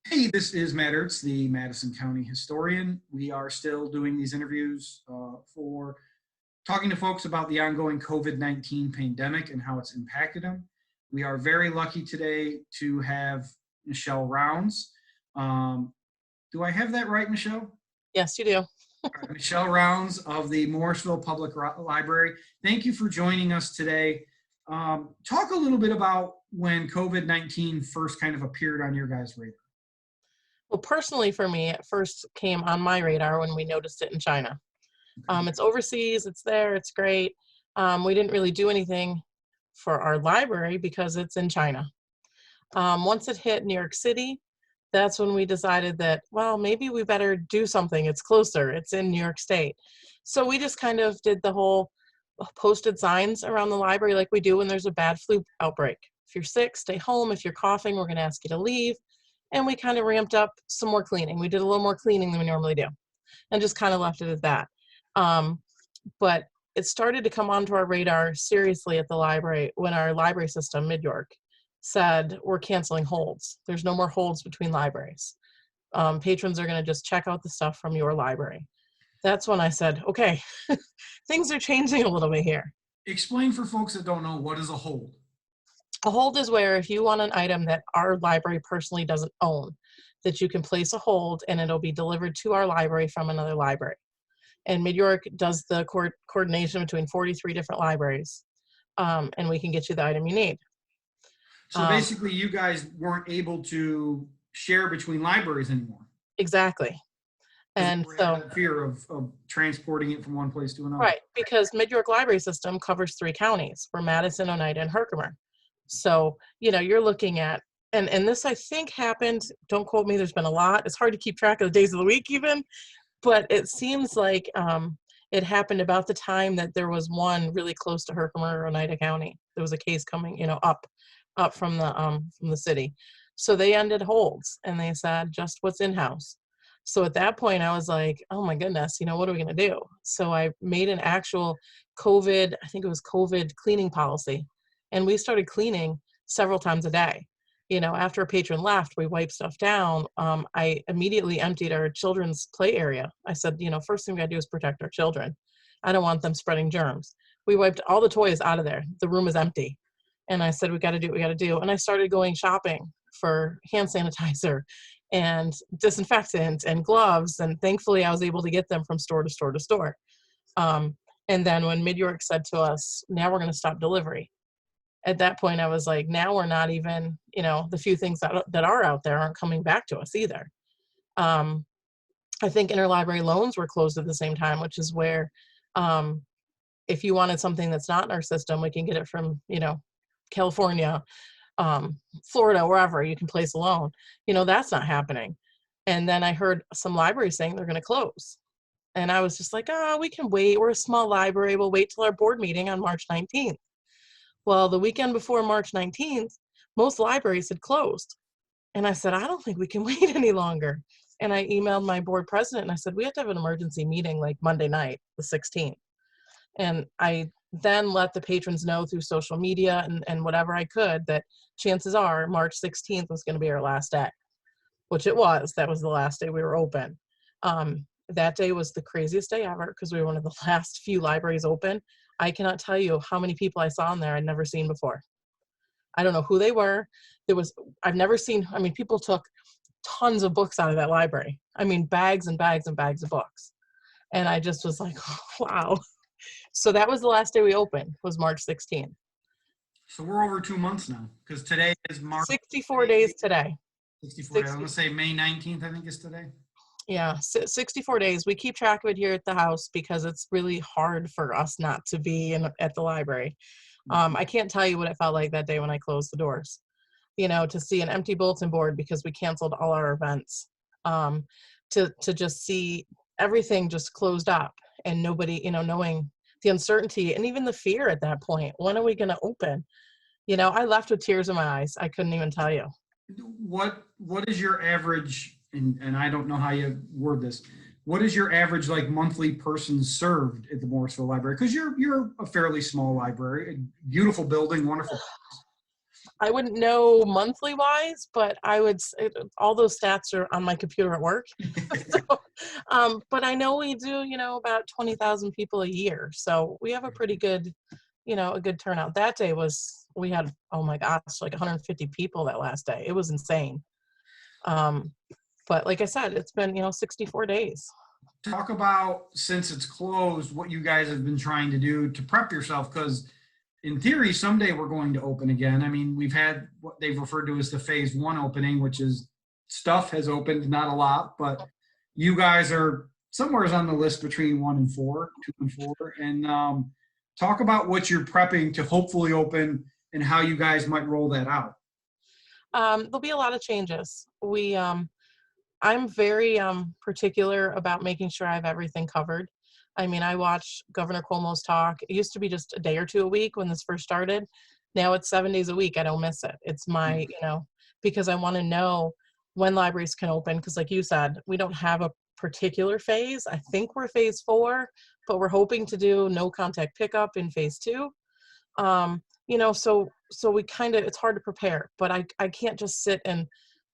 Hey, this is Matt Urtz, the Madison County historian. We are still doing these interviews for talking to folks about the ongoing COVID-19 pandemic and how it's impacted them. We are very lucky today to have Michelle Rounds. Um, do I have that right, Michelle? Yes, you do. All right, Michelle Rounds of the Morrisville Public Library. Thank you for joining us today. Talk a little bit about when COVID-19 first kind of appeared on your guys' radar. Well, personally, for me, it first came on my radar when we noticed it in China. It's overseas, it's there, it's great. We didn't really do anything for our library because it's in China. Once it hit New York City, that's when we decided that, well, maybe we better do something. It's closer, it's in New York State. So we just kind of did the whole posted signs around the library like we do when there's a bad flu outbreak. If you're sick, stay home. If you're coughing, we're going to ask you to leave. And we kind of ramped up some more cleaning. We did a little more cleaning than we normally do and just kind of left it at that. Um, but it started to come onto our radar seriously at the library when our library system, Mid-York, said we're canceling holds. There's no more holds between libraries. Patrons are going to just check out the stuff from your library. That's when I said, okay, things are changing a little bit here. Explain for folks that don't know, what is a hold? A hold is where if you want an item that our library personally doesn't own, that you can place a hold and it'll be delivered to our library from another library. And Mid-York does the coordination between 43 different libraries, and we can get you the item you need. So basically, you guys weren't able to share between libraries anymore. Exactly. And so fear of transporting it from one place to another. Right, because Mid-York Library System covers 3 counties. We're Madison, Oneida, and Herkimer. So, you're looking at, and this I think happened, don't quote me, there's been a lot. It's hard to keep track of the days of the week even, but it seems like it happened about the time that there was one really close to Herkimer or Oneida County. There was a case coming, up from the city. So they ended holds and they said just what's in-house. So at that point I was like, oh my goodness, what are we going to do? So I made an actual COVID, I think it was COVID cleaning policy. And we started cleaning several times a day. After a patron left, we wiped stuff down. I immediately emptied our children's play area. I said, first thing we gotta do is protect our children. I don't want them spreading germs. We wiped all the toys out of there. The room is empty. And I said, we gotta do what we gotta do. And I started going shopping for hand sanitizer and disinfectant and gloves. And thankfully I was able to get them from store to store to store. And then when Mid-York said to us, now we're gonna stop delivery. At that point I was like, now we're not even, the few things that are out there aren't coming back to us either. I think interlibrary loans were closed at the same time, which is where if you wanted something that's not in our system, we can get it from, California, Florida, wherever you can place a loan. That's not happening. And then I heard some libraries saying they're going to close. And I was just like, we can wait. We're a small library. We'll wait till our board meeting on March 19th. Well, the weekend before March 19th, most libraries had closed. And I said, I don't think we can wait any longer. And I emailed my board president and I said, we have to have an emergency meeting like Monday night, the 16th. And I then let the patrons know through social media and whatever I could that chances are March 16th was going to be our last day, which it was. That was the last day we were open. That day was the craziest day ever because we were one of the last few libraries open. I cannot tell you how many people I saw in there I'd never seen before. I don't know who they were. I've never seen, people took tons of books out of that library. Bags and bags and bags of books. And I just was like, oh, wow. So that was the last day we opened, was March 16th. So we're over 2 months now, because today is March. 64 days today. 64 days. I'm going to say May 19th, I think is today. Yeah, 64 days. We keep track of it here at the house because it's really hard for us not to be at the library. I can't tell you what it felt like that day when I closed the doors. To see an empty bulletin board because we canceled all our events. To just see everything just closed up and nobody, knowing the uncertainty and even the fear at that point. When are we going to open? I left with tears in my eyes. I couldn't even tell you. What is your average, and I don't know how you word this, what is your average monthly person served at the Morrisville Library? Because you're a fairly small library, a beautiful building, wonderful. I wouldn't know monthly wise, but I would say all those stats are on my computer at work. So, but I know we do, about 20,000 people a year. So we have a pretty good, a good turnout. That day we had, oh my gosh, like 150 people that last day. It was insane. Um, but like I said, it's been, 64 days. Talk about, since it's closed, what you guys have been trying to do to prep yourself, because in theory someday we're going to open again. I mean, we've had what they've referred to as the phase one opening, which is stuff has opened, not a lot, but you guys are somewhere on the list between 1 and 4, 2 and 4. And talk about what you're prepping to hopefully open and how you guys might roll that out. There'll be a lot of changes. I'm very particular about making sure I have everything covered. I mean, I watch Governor Cuomo's talk. It used to be just a day or two a week when this first started. Now it's 7 days a week. I don't miss it. It's my, because I want to know when libraries can open. Because like you said, we don't have a particular phase. I think we're phase 4, but we're hoping to do no contact pickup in phase 2. So we kind of, it's hard to prepare, but I can't just sit and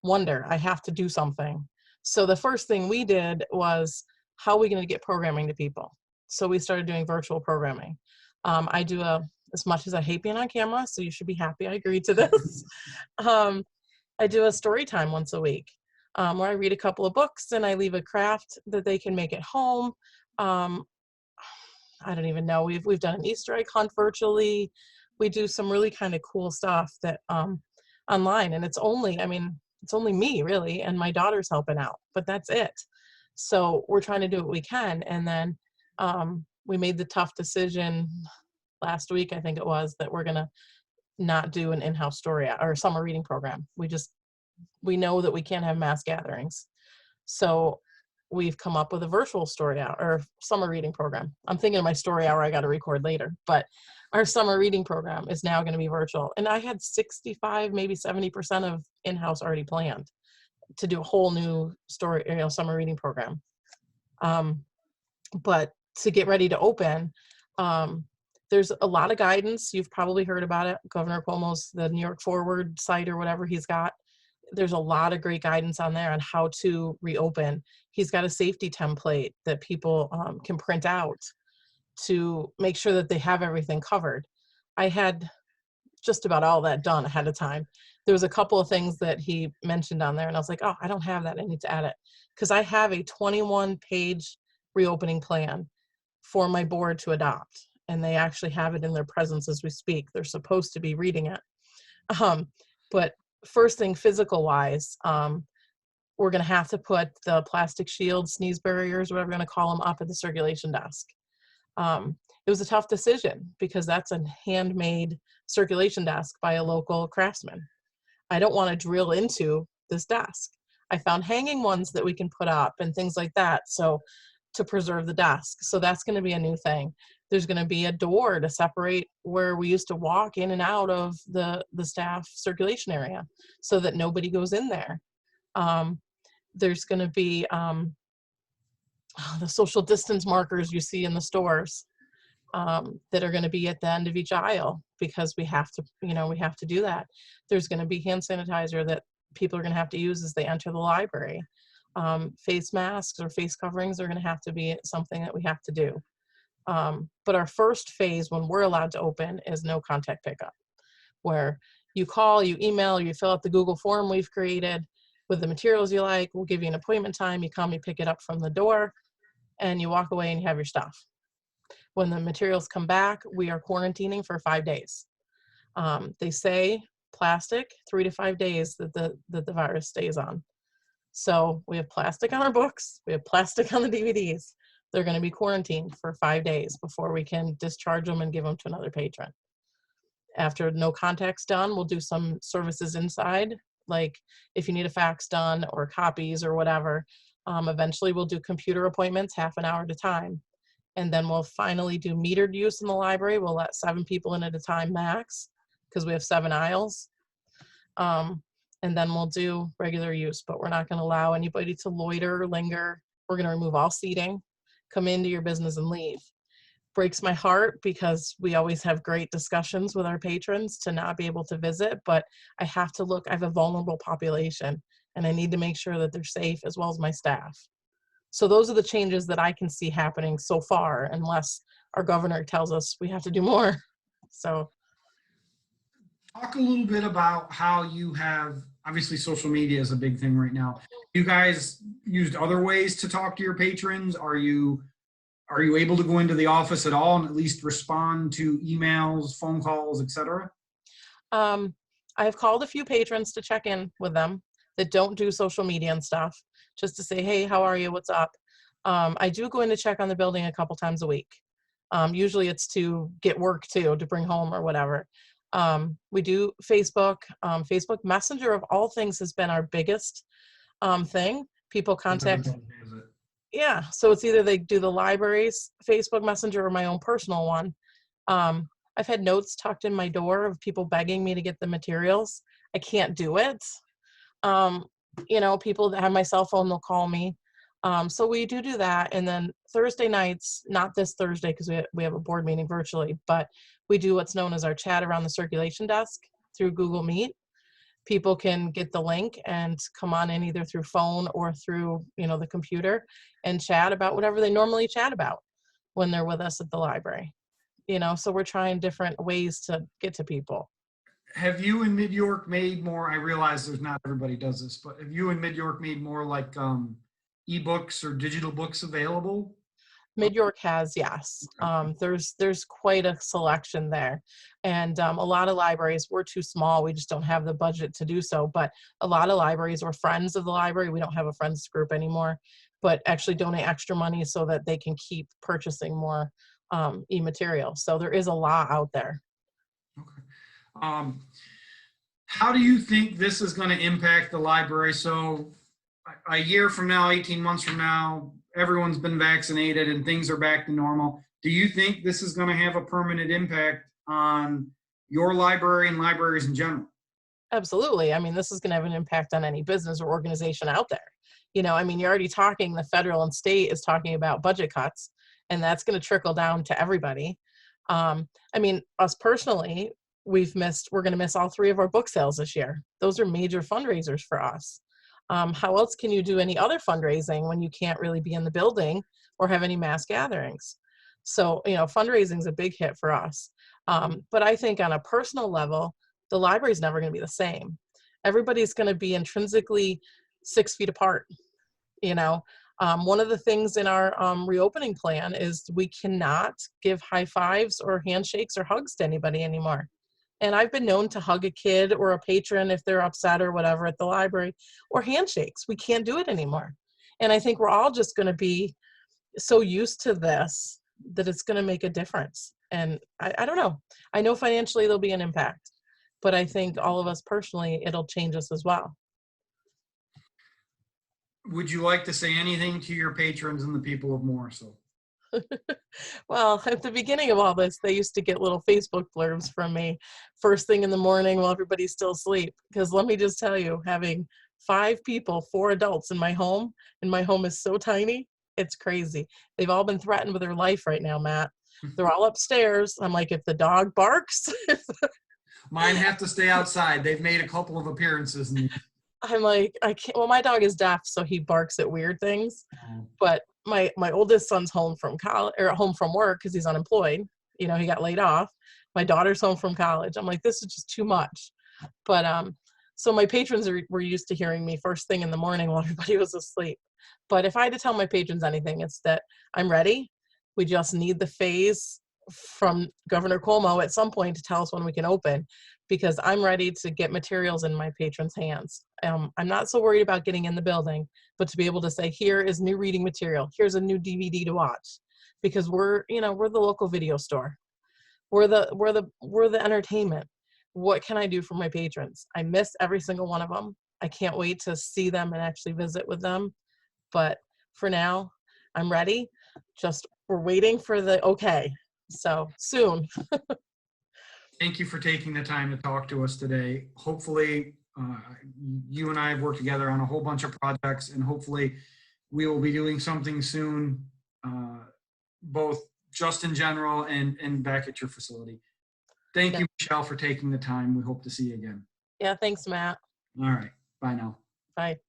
wonder. I have to do something. So the first thing we did was, how are we going to get programming to people? So we started doing virtual programming. I do as much as I hate being on camera, so you should be happy I agreed to this. I do a story time once a week, where I read a couple of books and I leave a craft that they can make at home. I don't even know. We've done an Easter egg hunt virtually. We do some really kind of cool stuff that online, and it's only me really, and my daughter's helping out, but that's it. So we're trying to do what we can. And then we made the tough decision last week, I think it was, that we're going to not do an in-house story or summer reading program. We know that we can't have mass gatherings. So we've come up with a virtual story hour or summer reading program. I'm thinking of my story hour I got to record later, but our summer reading program is now going to be virtual. And I had 65, maybe 70% of in-house already planned to do a whole new story, summer reading program. But to get ready to open, there's a lot of guidance. You've probably heard about it. Governor Cuomo's, the New York Forward site or whatever he's got. There's a lot of great guidance on there on how to reopen. He's got a safety template that people can print out to make sure that they have everything covered. I had just about all that done ahead of time. There was a couple of things that he mentioned on there, and I was like, oh, I don't have that. I need to add it. Because I have a 21-page reopening plan for my board to adopt. And they actually have it in their presence as we speak. They're supposed to be reading it. But first thing, physical-wise, we're going to have to put the plastic shields, sneeze barriers, whatever we're going to call them, up at the circulation desk. It was a tough decision because that's a handmade circulation desk by a local craftsman. I don't want to drill into this desk. I found hanging ones that we can put up and things like that, so to preserve the desk. So that's going to be a new thing. There's going to be a door to separate where we used to walk in and out of the staff circulation area so that nobody goes in there. There's going to be the social distance markers you see in the stores that are going to be at the end of each aisle because we have to do that. There's going to be hand sanitizer that people are going to have to use as they enter the library. Face masks or face coverings are going to have to be something that we have to do. But our first phase, when we're allowed to open, is no contact pickup, where you call, you email, you fill out the Google form we've created with the materials you like. We'll give you an appointment time. You come, you pick it up from the door, and you walk away and you have your stuff. When the materials come back, we are quarantining for 5 days. They say plastic, 3 to 5 days that the virus stays on. So we have plastic on our books. We have plastic on the DVDs. They're going to be quarantined for 5 days before we can discharge them and give them to another patron. After no contact's done, we'll do some services inside, like if you need a fax done or copies or whatever. Eventually we'll do computer appointments, half an hour at a time. And then we'll finally do metered use in the library. We'll let 7 people in at a time max because we have 7 aisles. And then we'll do regular use, but we're not going to allow anybody to loiter or linger. We're going to remove all seating, come into your business and leave. breaks my heart because we always have great discussions with our patrons to not be able to visit, but I have to look, I have a vulnerable population and I need to make sure that they're safe as well as my staff. So those are the changes that I can see happening so far, unless our governor tells us we have to do more. So Talk a little bit about how you have, obviously social media is a big thing right now. You guys used other ways to talk to your patrons? Are you able to go into the office at all and at least respond to emails, phone calls, etc.? I've called a few patrons to check in with them that don't do social media and stuff, just to say, hey, how are you? What's up? I do go in to check on the building a couple times a week. Usually it's to get work too, to bring home or whatever. We do Facebook. Facebook Messenger of all things has been our biggest thing. People contact. Yeah, so it's either they do the library's Facebook Messenger or my own personal one. I've had notes tucked in my door of people begging me to get the materials. I can't do it. People that have my cell phone, they'll call me. So we do that. And then Thursday nights, not this Thursday because we have a board meeting virtually, but we do what's known as our chat around the circulation desk through Google Meet. People can get the link and come on in either through phone or through, the computer and chat about whatever they normally chat about when they're with us at the library. So we're trying different ways to get to people. Have you in Mid-York made more, I realize there's not everybody does this, but have you in Mid-York made more like ebooks or digital books available? Mid-York has, yes. There's quite a selection there. And a lot of libraries, we're too small. We just don't have the budget to do so. But a lot of libraries or friends of the library, we don't have a friends group anymore, but actually donate extra money so that they can keep purchasing more e-material. So there is a lot out there. Okay. How do you think this is going to impact the library? So a year from now, 18 months from now, everyone's been vaccinated and things are back to normal. Do you think this is going to have a permanent impact on your library and libraries in general? Absolutely. I mean, this is going to have an impact on any business or organization out there. You're already talking, the federal and state is talking about budget cuts, and that's going to trickle down to everybody. Us personally, we're going to miss all 3 of our book sales this year. Those are major fundraisers for us. How else can you do any other fundraising when you can't really be in the building or have any mass gatherings? So, fundraising is a big hit for us. But I think on a personal level, the library is never going to be the same. Everybody's going to be intrinsically 6 feet apart. One of the things in our reopening plan is we cannot give high fives or handshakes or hugs to anybody anymore. And I've been known to hug a kid or a patron if they're upset or whatever at the library, or handshakes. We can't do it anymore. And I think we're all just going to be so used to this that it's going to make a difference. And I don't know. I know financially there'll be an impact, but I think all of us personally, it'll change us as well. Would you like to say anything to your patrons and the people of Morrisville? Well, at the beginning of all this, they used to get little Facebook blurbs from me first thing in the morning while everybody's still asleep. Because let me just tell you, having 5 people, 4 adults in my home, and my home is so tiny, it's crazy. They've all been threatened with their life right now, Matt. They're all upstairs. I'm like, if the dog barks. Mine have to stay outside. They've made a couple of appearances. I'm like, I can't. Well, my dog is deaf, so he barks at weird things. But my oldest son's home from college or home from work because he's unemployed. He got laid off. My daughter's home from college. I'm like, this is just too much. But so my patrons were used to hearing me first thing in the morning while everybody was asleep. But if I had to tell my patrons anything, it's that I'm ready. We just need the phase from Governor Cuomo at some point to tell us when we can open, because I'm ready to get materials in my patrons' hands. I'm not so worried about getting in the building, but to be able to say, here is new reading material. Here's a new DVD to watch, because we're the local video store. We're the entertainment. What can I do for my patrons? I miss every single one of them. I can't wait to see them and actually visit with them. But for now, I'm ready. Just we're waiting for the okay. So soon. Thank you for taking the time to talk to us today. Hopefully, you and I have worked together on a whole bunch of projects, and hopefully we will be doing something soon, both just in general and back at your facility. Thank Yeah. you, Michelle, for taking the time. We hope to see you again. Yeah, thanks, Matt. All right. Bye now. Bye.